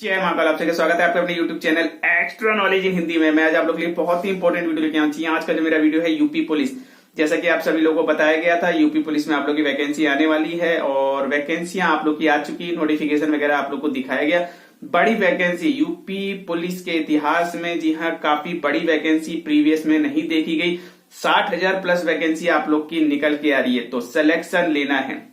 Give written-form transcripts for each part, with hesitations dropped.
जय महाकाल। आप सबका स्वागत है आपके अपने YouTube channel extra knowledge in Hindi में। मैं आज आप लोग के लिए बहुत ही इंपॉर्टेंट वीडियो लेके आऊँ। आज का जो मेरा वीडियो है यूपी पुलिस, जैसा कि आप सभी लोगों को बताया गया था, यूपी पुलिस में आप लोग की वैकेंसी आने वाली है और वैकेंसियां आप लोग की आ चुकी, नोटिफिकेशन वगैरह आप लोग को दिखाया गया। बड़ी वैकेंसी यूपी पुलिस के इतिहास में, जी हाँ, काफी बड़ी वैकेंसी प्रीवियस में नहीं देखी गई। 60,000 प्लस वैकेंसी आप लोग की निकल के आ रही है, तो सिलेक्शन लेना है।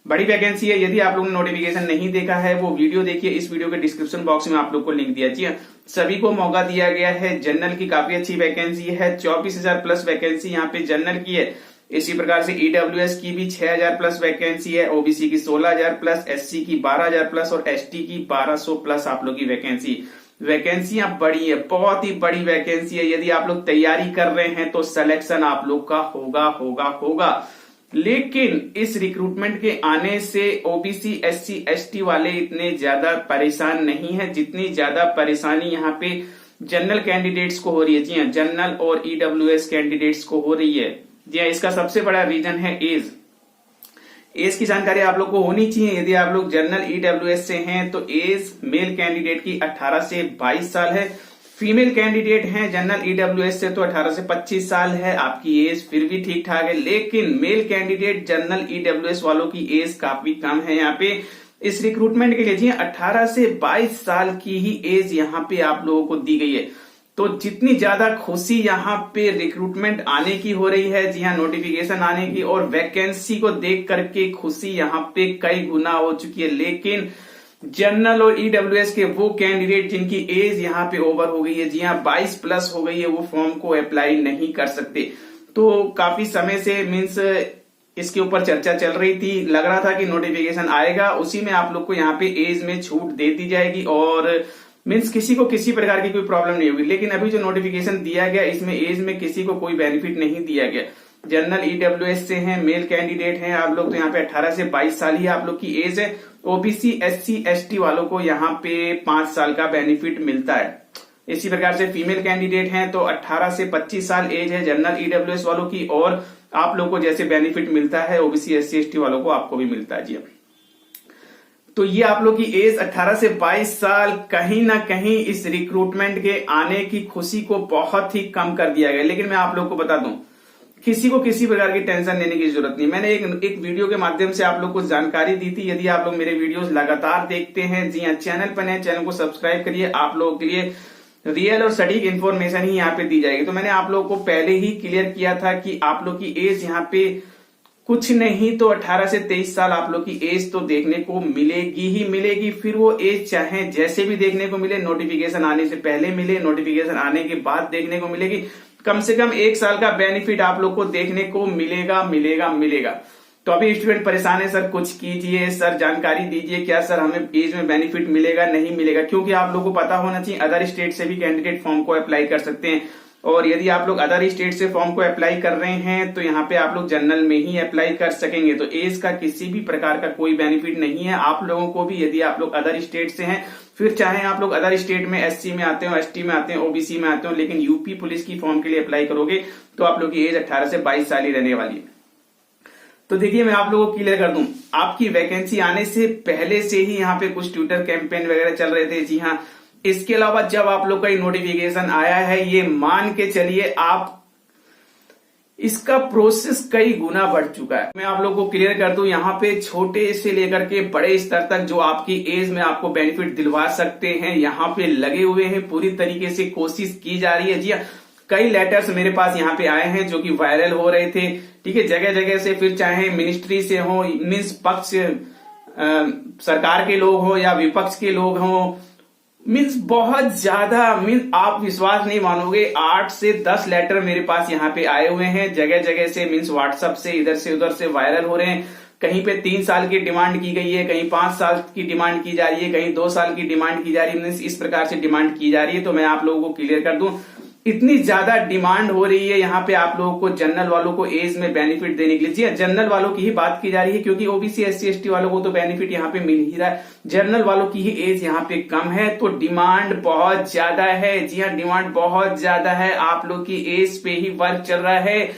बड़ी वैकेंसी है। यदि आप लोगों ने नोटिफिकेशन नहीं देखा है वो वीडियो देखिए, इस वीडियो के डिस्क्रिप्शन बॉक्स में आप लोग को लिंक दिया। जी सभी को मौका दिया गया है। जनरल की काफी अच्छी वैकेंसी है, 24,000 प्लस वैकेंसी यहाँ पे जनरल की है। इसी प्रकार से ईडब्ल्यूएस की भी 6,000 प्लस वैकेंसी है, ओबीसी की 16,000 प्लस, एससी की 12,000 प्लस और एसटी की 1,200 प्लस आप लोग की वैकेंसी। वैकेंसियां बड़ी है, बहुत ही बड़ी वैकेंसी है। यदि आप लोग तैयारी कर रहे हैं तो सिलेक्शन आप लोग का होगा। लेकिन इस रिक्रूटमेंट के आने से ओबीसी एससी एसटी वाले इतने ज्यादा परेशान नहीं है जितनी ज्यादा परेशानी यहाँ पे जनरल कैंडिडेट्स को हो रही है। जी हाँ, जनरल और ईडब्ल्यूएस कैंडिडेट्स को हो रही है। जी हाँ, इसका सबसे बड़ा रीजन है एज की जानकारी आप लोग को होनी चाहिए। यदि आप लोग जनरल ईडब्ल्यूएस से हैं तो एज मेल कैंडिडेट की 18 से 22 साल है। फीमेल कैंडिडेट हैं जनरल ईडब्ल्यूएस से तो 18 से 25 साल है आपकी एज, फिर भी ठीक ठाक है। लेकिन मेल कैंडिडेट जनरल ईडब्ल्यूएस वालों की एज काफी कम है यहाँ पे इस रिक्रूटमेंट के लिए। जी 18 से 22 साल की ही एज यहाँ पे आप लोगों को दी गई है। तो जितनी ज्यादा खुशी यहाँ पे रिक्रूटमेंट आने की हो रही है, जी हाँ, नोटिफिकेशन आने की और वैकेंसी को देख करके खुशी यहाँ पे कई गुना हो चुकी है। लेकिन जनरल और ईडब्ल्यूएस के वो कैंडिडेट जिनकी एज यहाँ पे ओवर हो गई है, जी हाँ, 22 प्लस हो गई है, वो फॉर्म को अप्लाई नहीं कर सकते। तो काफी समय से मीन्स इसके ऊपर चर्चा चल रही थी, लग रहा था कि नोटिफिकेशन आएगा, उसी में आप लोग को यहाँ पे एज में छूट दे दी जाएगी और मीन्स किसी को किसी प्रकार की कोई प्रॉब्लम नहीं होगी। लेकिन अभी जो नोटिफिकेशन दिया गया इसमें एज में किसी को कोई बेनिफिट नहीं दिया गया। जनरल ईडब्ल्यूएस से हैं, मेल कैंडिडेट हैं आप लोग तो यहाँ पे 18 से 22 साल ही आप लोग की एज है। ओबीसी एससी एसटी वालों को यहाँ पे 5 साल का बेनिफिट मिलता है। इसी प्रकार से फीमेल कैंडिडेट हैं तो 18 से 25 साल एज है जनरल ईडब्ल्यूएस वालों की और आप लोग को जैसे बेनिफिट मिलता है ओबीसी एससी एसटी वालों को आपको भी मिलता है। जी तो ये आप लोग की एज 18 से 22 साल कहीं ना कहीं इस रिक्रूटमेंट के आने की खुशी को बहुत ही कम कर दिया गया। लेकिन मैं आप लोग को बता दूं, किसी को किसी प्रकार की टेंशन लेने की जरूरत नहीं। मैंने एक वीडियो के माध्यम से आप लोग को जानकारी दी थी। यदि आप लोग मेरे वीडियोस लगातार देखते हैं, जी हाँ, चैनल पर नए, चैनल को सब्सक्राइब करिए। आप लोगों के लिए रियल और सटीक इन्फॉर्मेशन ही यहाँ पे दी जाएगी। तो मैंने आप लोगों को पहले ही क्लियर किया था कि आप लोग की एज यहाँ पे कुछ नहीं तो 18 से 23 साल आप लोग की एज तो देखने को मिलेगी ही मिलेगी। फिर वो एज चाहे जैसे भी देखने को मिले, नोटिफिकेशन आने से पहले मिले, नोटिफिकेशन आने के बाद देखने को मिलेगी, कम से कम 1 साल का बेनिफिट आप लोग को देखने को मिलेगा। तो अभी स्टूडेंट परेशान है, सर कुछ कीजिए, सर जानकारी दीजिए, क्या सर हमें एज में बेनिफिट मिलेगा नहीं मिलेगा? क्योंकि आप लोग को पता होना चाहिए अदर स्टेट से भी कैंडिडेट फॉर्म को अप्लाई कर सकते हैं और यदि आप लोग अदर स्टेट से फॉर्म को अप्लाई कर रहे हैं तो यहाँ पे आप लोग जनरल में ही अप्लाई कर सकेंगे। तो एज का किसी भी प्रकार का कोई बेनिफिट नहीं है आप लोगों को भी। यदि आप लोग अदर स्टेट से हैं, फिर चाहे आप लोग अदर स्टेट में एससी में आते हो, एसटी में आते हो, ओबीसी में आते हो, लेकिन यूपी पुलिस की फॉर्म के लिए अप्लाई करोगे तो आप लोग की एज 18 से 22 साल ही रहने वाली है। तो देखिए, मैं आप लोगों को क्लियर कर दूं, आपकी वैकेंसी आने से पहले से ही यहाँ पे कुछ ट्विटर कैंपेन वगैरह चल रहे थे। जी हाँ, इसके अलावा जब आप लोग का नोटिफिकेशन आया है, ये मान के चलिए आप इसका प्रोसेस कई गुना बढ़ चुका है। मैं आप लोगों को क्लियर कर दूं, यहाँ पे छोटे से लेकर के बड़े स्तर तक जो आपकी एज में आपको बेनिफिट दिलवा सकते हैं, यहाँ पे लगे हुए हैं, पूरी तरीके से कोशिश की जा रही है। जी कई लेटर्स मेरे पास यहाँ पे आए हैं जो कि वायरल हो रहे थे, ठीक है, जगह जगह से, फिर चाहे मिनिस्ट्री से हो, मीन्स पक्ष सरकार के लोग हो या विपक्ष के लोग हो, मीन्स बहुत ज्यादा, मीन्स आप विश्वास नहीं मानोगे, 8 से 10 लेटर मेरे पास यहाँ पे आए हुए हैं जगह जगह से, मीन्स व्हाट्सएप से इधर से उधर से वायरल हो रहे हैं। कहीं पे 3 साल की डिमांड की गई है, कहीं 5 साल की डिमांड की जा रही है, कहीं 2 साल की डिमांड की जा रही है, मीन्स इस प्रकार से डिमांड की जा रही है। तो मैं आप लोगों को क्लियर कर दूं, इतनी ज्यादा डिमांड हो रही है यहाँ पे आप लोगों को जनरल वालों को एज में बेनिफिट देने के लिए। जी जनरल वालों की ही बात की जा रही है क्योंकि ओबीसी एससी एसटी वालों को तो बेनिफिट यहाँ पे मिल ही रहा है, जनरल वालों की ही एज यहाँ पे कम है, तो डिमांड बहुत ज्यादा है। जी हाँ, डिमांड बहुत ज्यादा है, आप लोग की एज पे ही वर्क चल रहा है।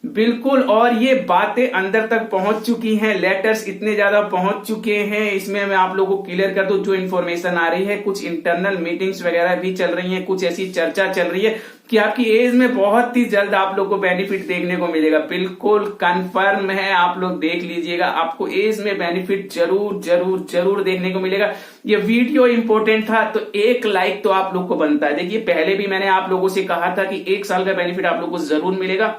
बिल्कुल, और ये बातें अंदर तक पहुंच चुकी हैं, लेटर्स इतने ज्यादा पहुंच चुके हैं। इसमें मैं आप लोगों को क्लियर कर दूं, जो इन्फॉर्मेशन आ रही है, कुछ इंटरनल मीटिंग्स वगैरह भी चल रही हैं, कुछ ऐसी चर्चा चल रही है कि आपकी एज में बहुत ही जल्द आप लोग को बेनिफिट देखने को मिलेगा। बिल्कुल कंफर्म है, आप लोग देख लीजिएगा, आपको एज में बेनिफिट जरूर जरूर जरूर देखने को मिलेगा। ये वीडियो इंपॉर्टेंट था तो एक लाइक तो आप लोग को बनता है। देखिए, पहले भी मैंने आप लोगों से कहा था कि 1 साल का बेनिफिट आप लोग को जरूर मिलेगा,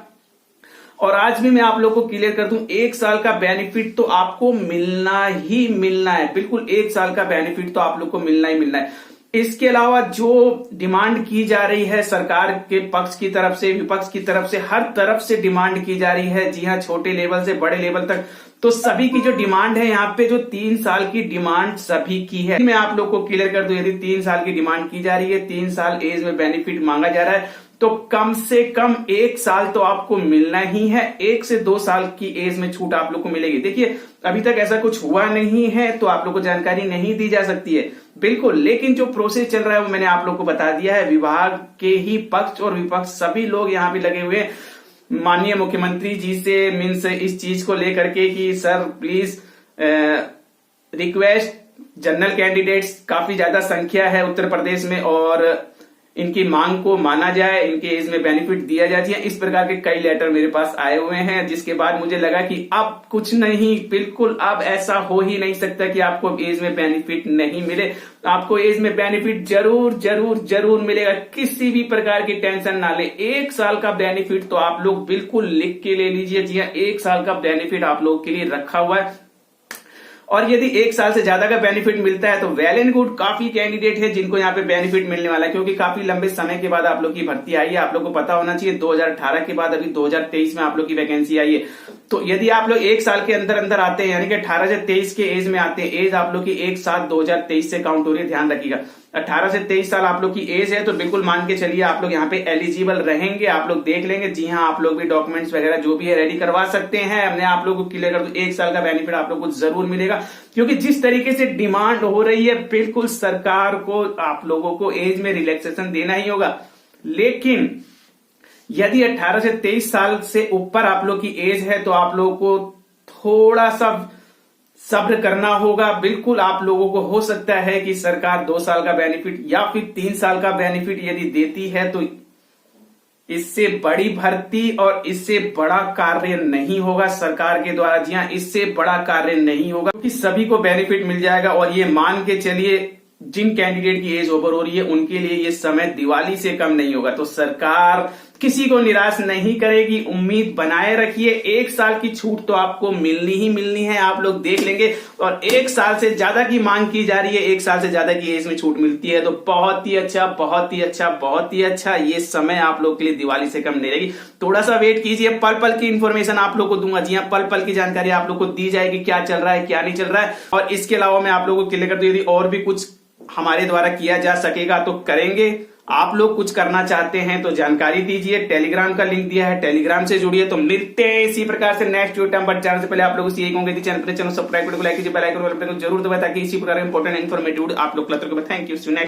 और आज भी मैं आप लोग को क्लियर कर दूं, 1 साल का बेनिफिट तो आपको मिलना ही मिलना है। बिल्कुल 1 साल का बेनिफिट तो आप लोग को मिलना ही मिलना है। इसके अलावा जो डिमांड की जा रही है सरकार के पक्ष की तरफ से, विपक्ष की तरफ से, हर तरफ से डिमांड की जा रही है। जी हाँ, छोटे लेवल से बड़े लेवल तक, तो सभी की जो डिमांड है यहाँ पे, जो 3 साल की डिमांड सभी की है। मैं आप लोग को क्लियर कर दूं, यदि 3 साल की डिमांड की जा रही है, 3 साल एज में बेनिफिट मांगा जा रहा है, तो कम से कम 1 साल तो आपको मिलना ही है। 1 से 2 साल की एज में छूट आप लोग को मिलेगी। देखिए, अभी तक ऐसा कुछ हुआ नहीं है तो आप लोग को जानकारी नहीं दी जा सकती है, बिल्कुल, लेकिन जो प्रोसेस चल रहा है वो मैंने आप लोग को बता दिया है। विभाग के ही पक्ष और विपक्ष सभी लोग यहाँ पे लगे हुए हैं माननीय मुख्यमंत्री जी से, मीन्स इस चीज को लेकर के कि sir please request, general candidates काफी ज्यादा संख्या है उत्तर प्रदेश में, और इनकी मांग को माना जाए, इनके एज में बेनिफिट दिया जाती है। इस प्रकार के कई लेटर मेरे पास आए हुए हैं, जिसके बाद मुझे लगा कि अब कुछ नहीं, बिल्कुल अब ऐसा हो ही नहीं सकता कि आपको एज में बेनिफिट नहीं मिले। आपको एज में बेनिफिट जरूर जरूर जरूर मिलेगा, किसी भी प्रकार की टेंशन ना ले। 1 साल का बेनिफिट तो आप लोग बिल्कुल लिख के ले लीजिए। जी हाँ, 1 साल का बेनिफिट आप लोग के लिए रखा हुआ है, और यदि 1 साल से ज्यादा का बेनिफिट मिलता है तो वेल एंड गुड। काफी कैंडिडेट है जिनको यहाँ पे बेनिफिट मिलने वाला है, क्योंकि काफी लंबे समय के बाद आप लोग की भर्ती आई है। आप लोग को पता होना चाहिए 2018 के बाद अभी 2023 में आप लोग की वैकेंसी आई है। तो यदि आप लोग 1 साल के अंदर अंदर आते हैं, यानी कि 18 से 23 के एज में आते हैं, एज आप लोग की 1/7/2023 से काउंट हो रही है, ध्यान रखिएगा। 18 से 23 साल आप लोग की एज है, तो बिल्कुल मान के चलिए आप लोग यहाँ पे एलिजिबल रहेंगे। आप लोग देख लेंगे, जी हाँ, आप लोग भी डॉक्यूमेंट्स वगैरह जो भी है रेडी करवा सकते हैं। हमने आप लोग को क्लियर कर दो, 1 साल का बेनिफिट आप लोग को जरूर मिलेगा, क्योंकि जिस तरीके से डिमांड हो रही है, बिल्कुल सरकार को आप लोगों को एज में रिलैक्सेशन देना ही होगा। लेकिन यदि 18 से 23 साल से ऊपर आप लोग की एज है तो आप लोगों को थोड़ा सा सब्र करना होगा। बिल्कुल आप लोगों को हो सकता है कि सरकार 2 साल का बेनिफिट या फिर 3 साल का बेनिफिट यदि देती है तो इससे बड़ी भर्ती और इससे बड़ा कार्य नहीं होगा सरकार के द्वारा। जी हाँ, इससे बड़ा कार्य नहीं होगा, क्योंकि सभी को बेनिफिट मिल जाएगा। और ये मान के चलिए, जिन कैंडिडेट की एज ओवर हो रही है उनके लिए ये समय दिवाली से कम नहीं होगा। तो सरकार किसी को निराश नहीं करेगी, उम्मीद बनाए रखिए। 1 साल की छूट तो आपको मिलनी ही मिलनी है, आप लोग देख लेंगे। और 1 साल से ज्यादा की मांग की जा रही है, 1 साल से ज्यादा की एज में छूट मिलती है, तो बहुत ही अच्छा, बहुत ही अच्छा, बहुत ही अच्छा। ये समय आप लोग के लिए दिवाली से कम नहीं रहेगी। थोड़ा सा वेट कीजिए, पल पल की इन्फॉर्मेशन आप लोग को दूंगा। जी हाँ, पल पल की जानकारी आप लोग को दी जाएगी, क्या चल रहा है क्या नहीं चल रहा है। और इसके अलावा मैं आप लोगों को क्लियर कर दूं, यदि और भी कुछ हमारे द्वारा किया जा सकेगा तो करेंगे। आप लोग कुछ करना चाहते हैं तो जानकारी दीजिए, टेलीग्राम का लिंक दिया है, टेलीग्राम से जुड़िए। तो मिलते हैं इसी प्रकार से नेक्स्ट वीडियो। बट चैनल से पहले आप लोगों से यही कहूंगा, चैनल सब्सक्राइब को लाइक कीजिए, बेल आइकन को जरूर दबाएं, ताकि इसी प्रकार इंपॉर्टेंट इन्फॉर्मेटिव आप लोग थैंक यू।